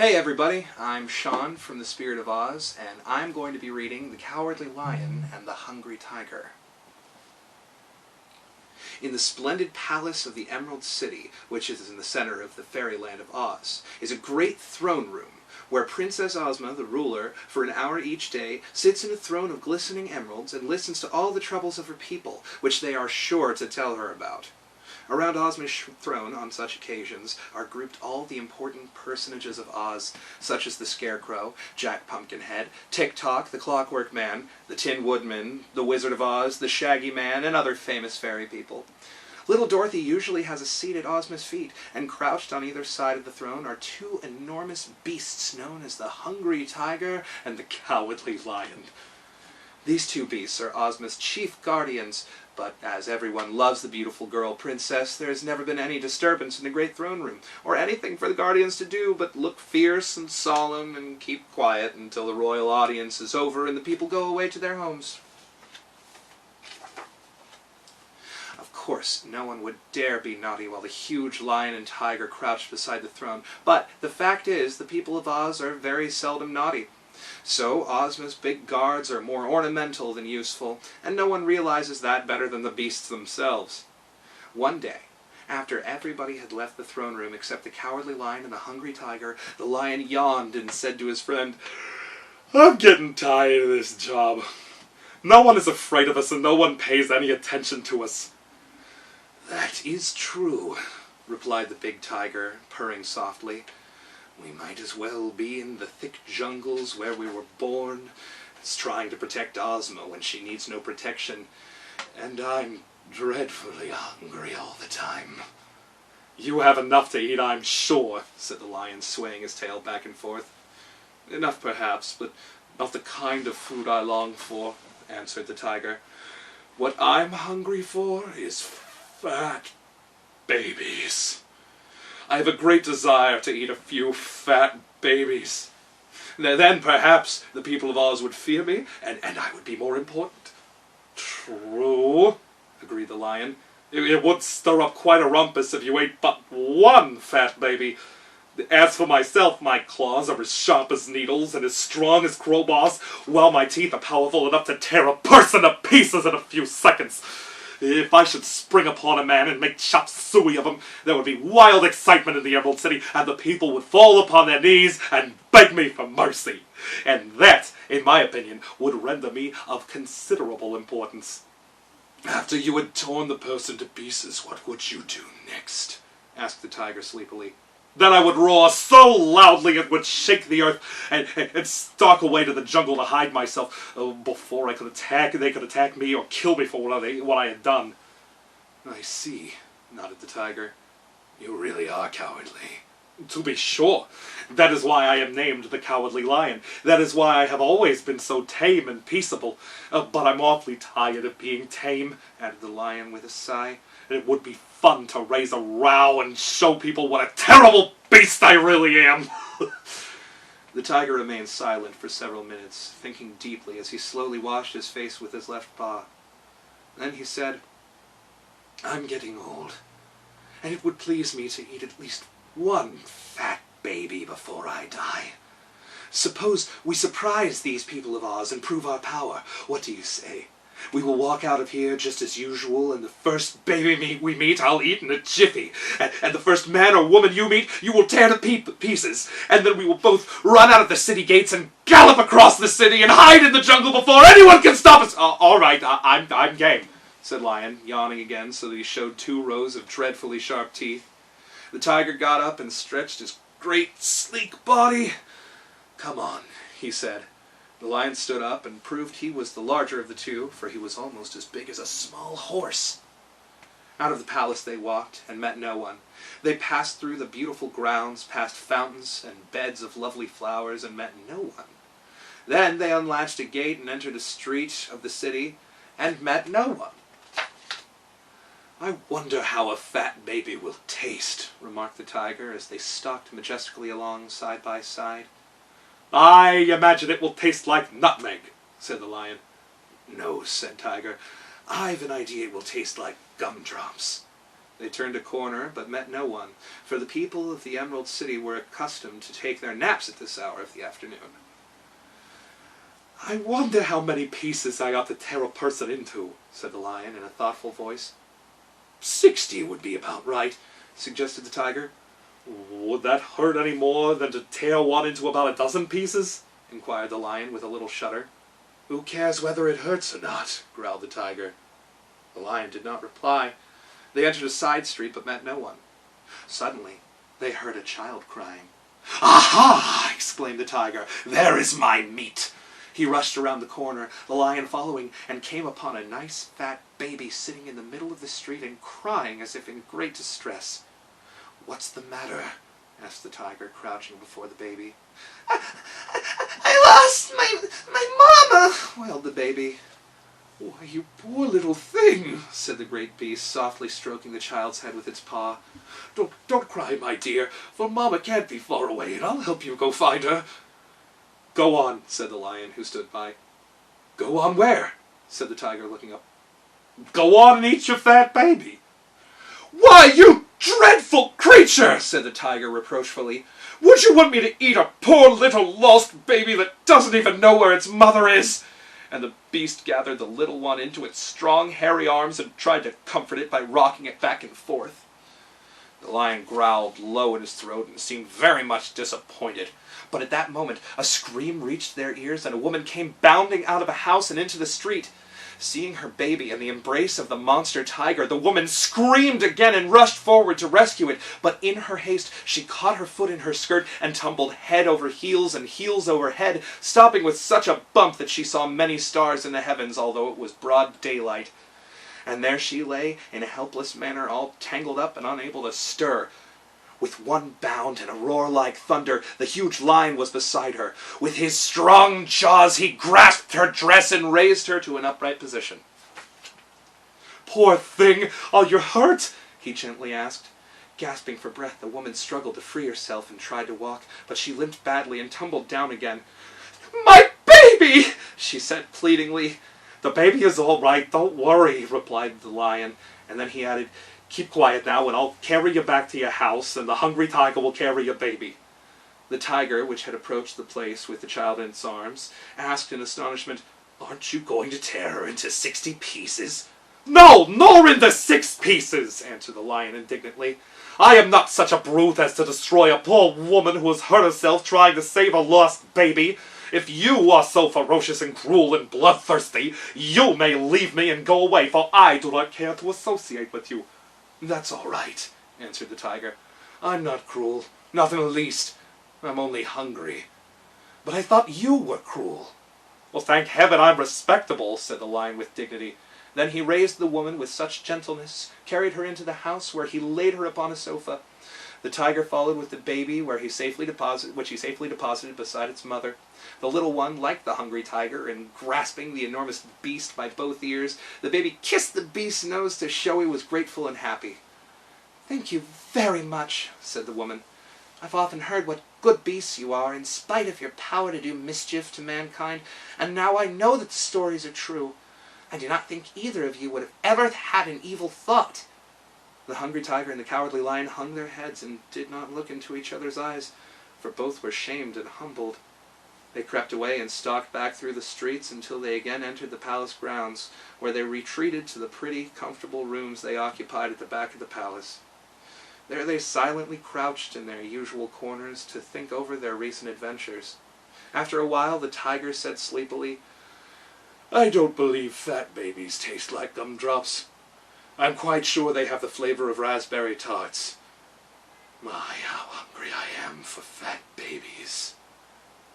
Hey everybody, I'm Sean from The Spirit of Oz, and I'm going to be reading The Cowardly Lion and the Hungry Tiger. In the splendid palace of the Emerald City, which is in the center of the fairyland of Oz, is a great throne room, where Princess Ozma, the ruler, for an hour each day, sits in a throne of glistening emeralds and listens to all the troubles of her people, which they are sure to tell her about. Around Ozma's throne, on such occasions, are grouped all the important personages of Oz, such as the Scarecrow, Jack Pumpkinhead, Tick-Tock, the Clockwork Man, the Tin Woodman, the Wizard of Oz, the Shaggy Man, and other famous fairy people. Little Dorothy usually has a seat at Ozma's feet, and crouched on either side of the throne are two enormous beasts known as the Hungry Tiger and the Cowardly Lion. These two beasts are Ozma's chief guardians, but as everyone loves the beautiful girl princess, there has never been any disturbance in the great throne room, or anything for the guardians to do but look fierce and solemn and keep quiet until the royal audience is over and the people go away to their homes. Of course, no one would dare be naughty while the huge lion and tiger crouched beside the throne, but the fact is, the people of Oz are very seldom naughty. So Ozma's big guards are more ornamental than useful, and no one realizes that better than the beasts themselves. One day, after everybody had left the throne room except the Cowardly Lion and the Hungry Tiger, the lion yawned and said to his friend, "I'm getting tired of this job. No one is afraid of us and no one pays any attention to us." "That is true," replied the big tiger, purring softly. "We might as well be in the thick jungles where we were born as trying to protect Ozma when she needs no protection, and I'm dreadfully hungry all the time." "You have enough to eat, I'm sure," said the lion, swaying his tail back and forth. "Enough perhaps, but not the kind of food I long for," answered the tiger. "What I'm hungry for is fat babies. I have a great desire to eat a few fat babies. Then perhaps the people of Oz would fear me, and I would be more important." "True," agreed the lion. "It would stir up quite a rumpus if you ate but one fat baby. As for myself, my claws are as sharp as needles and as strong as crowbars, while my teeth are powerful enough to tear a person to pieces in a few seconds. If I should spring upon a man and make chop suey of him, there would be wild excitement in the Emerald City, and the people would fall upon their knees and beg me for mercy. And that, in my opinion, would render me of considerable importance." "After you had torn the person to pieces, what would you do next?" asked the tiger sleepily. "Then I would roar so loudly it would shake the earth, and stalk away to the jungle to hide myself before they could attack me or kill me for what I had done." "I see," nodded the tiger. "You really are cowardly." "To be sure. That is why I am named the Cowardly Lion. That is why I have always been so tame and peaceable. But I'm awfully tired of being tame," added the lion with a sigh. "It would be fun to raise a row and show people what a terrible beast I really am." The tiger remained silent for several minutes, thinking deeply as he slowly washed his face with his left paw. Then he said, "I'm getting old, and it would please me to eat at least one fat baby before I die. Suppose we surprise these people of Oz and prove our power. What do you say? We will walk out of here just as usual, and the first baby we meet I'll eat in a jiffy. And the first man or woman you meet, you will tear to pieces. And then we will both run out of the city gates and gallop across the city and hide in the jungle before anyone can stop us." "All right, I'm game," said Lion, yawning again so that he showed 2 rows of dreadfully sharp teeth. The tiger got up and stretched his great, sleek body. "Come on," he said. The lion stood up and proved he was the larger of the two, for he was almost as big as a small horse. Out of the palace they walked, and met no one. They passed through the beautiful grounds, past fountains and beds of lovely flowers, and met no one. Then they unlatched a gate and entered a street of the city, and met no one. "I wonder how a fat baby will taste," remarked the tiger as they stalked majestically along side by side. "I imagine it will taste like nutmeg," said the lion. "No," said Tiger. "I've an idea it will taste like gumdrops." They turned a corner, but met no one, for the people of the Emerald City were accustomed to take their naps at this hour of the afternoon. "I wonder how many pieces I ought to tear a person into," said the Lion in a thoughtful voice. "60 would be about right," suggested the Tiger. "Would that hurt any more than to tear one into about a dozen pieces?" inquired the Lion with a little shudder. "Who cares whether it hurts or not?" growled the Tiger. The Lion did not reply. They entered a side street, but met no one. Suddenly, they heard a child crying. "Aha!" exclaimed the Tiger. "There is my meat!" He rushed around the corner, the Lion following, and came upon a nice fat baby sitting in the middle of the street and crying as if in great distress. "What's the matter?" asked the Tiger, crouching before the baby. I lost my mama," wailed the baby. "Why, you poor little thing," said the great beast, softly stroking the child's head with its paw. Don't cry, my dear, for Mama can't be far away, and I'll help you go find her." "Go on," said the Lion, who stood by. "Go on where?" said the Tiger, looking up. "Go on and eat your fat baby." "Why, you dreadful creature!" said the Tiger reproachfully. "Would you want me to eat a poor little lost baby that doesn't even know where its mother is?" And the beast gathered the little one into its strong, hairy arms and tried to comfort it by rocking it back and forth. The Lion growled low in his throat and seemed very much disappointed. But at that moment, a scream reached their ears, and a woman came bounding out of a house and into the street. Seeing her baby in the embrace of the monster tiger, the woman screamed again and rushed forward to rescue it. But in her haste, she caught her foot in her skirt and tumbled head over heels and heels over head, stopping with such a bump that she saw many stars in the heavens, although it was broad daylight. And there she lay, in a helpless manner, all tangled up and unable to stir. With one bound and a roar like thunder, the huge Lion was beside her. With his strong jaws, he grasped her dress and raised her to an upright position. "Poor thing, are you hurt?" he gently asked. Gasping for breath, the woman struggled to free herself and tried to walk, but she limped badly and tumbled down again. "My baby!" she said pleadingly. "The baby is all right, don't worry," replied the Lion, and then he added, "Keep quiet now, and I'll carry you back to your house, and the hungry tiger will carry your baby." The tiger, which had approached the place with the child in its arms, asked in astonishment, "Aren't you going to tear her into 60 pieces?" "No, nor into 6 pieces," answered the Lion indignantly. "I am not such a brute as to destroy a poor woman who has hurt herself trying to save a lost baby. If you are so ferocious and cruel and bloodthirsty, you may leave me and go away, for I do not care to associate with you." "That's all right," answered the tiger. "I'm not cruel, not in the least. I'm only hungry. But I thought you were cruel." "Well, thank heaven I'm respectable," said the Lion with dignity. Then he raised the woman with such gentleness, carried her into the house, where he laid her upon a sofa. The tiger followed with the baby, which he safely deposited beside its mother. The little one liked the hungry tiger, and grasping the enormous beast by both ears, the baby kissed the beast's nose to show he was grateful and happy. "Thank you very much," said the woman. "I've often heard what good beasts you are, in spite of your power to do mischief to mankind, and now I know that the stories are true. I do not think either of you would have ever had an evil thought." The hungry tiger and the cowardly lion hung their heads and did not look into each other's eyes, for both were shamed and humbled. They crept away and stalked back through the streets until they again entered the palace grounds, where they retreated to the pretty, comfortable rooms they occupied at the back of the palace. There they silently crouched in their usual corners to think over their recent adventures. After a while, the tiger said sleepily, "I don't believe fat babies taste like gumdrops. I'm quite sure they have the flavor of raspberry tarts. My, how hungry I am for fat babies."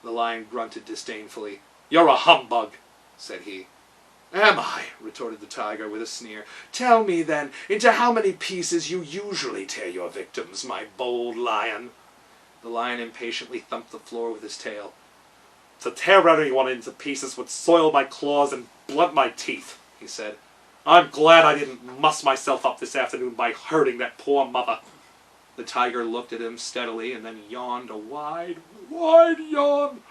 The lion grunted disdainfully. "You're a humbug," said he. "Am I?" retorted the tiger with a sneer. "Tell me, then, into how many pieces you usually tear your victims, my bold lion." The lion impatiently thumped the floor with his tail. "To tear anyone into pieces would soil my claws and blunt my teeth," he said. "I'm glad I didn't muss myself up this afternoon by hurting that poor mother." The tiger looked at him steadily and then yawned a wide, wide yawn.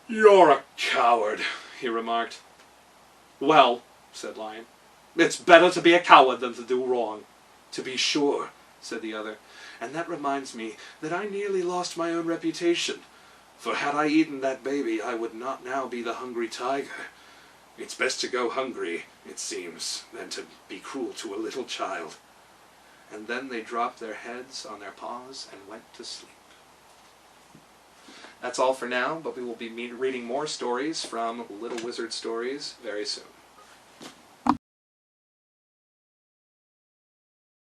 "You're a coward," he remarked. "Well," said Lion, "it's better to be a coward than to do wrong." "To be sure," said the other, "and that reminds me that I nearly lost my own reputation, for had I eaten that baby I would not now be the hungry tiger. It's best to go hungry, it seems, than to be cruel to a little child." And then they dropped their heads on their paws and went to sleep. That's all for now, but we will be reading more stories from Little Wizard Stories very soon.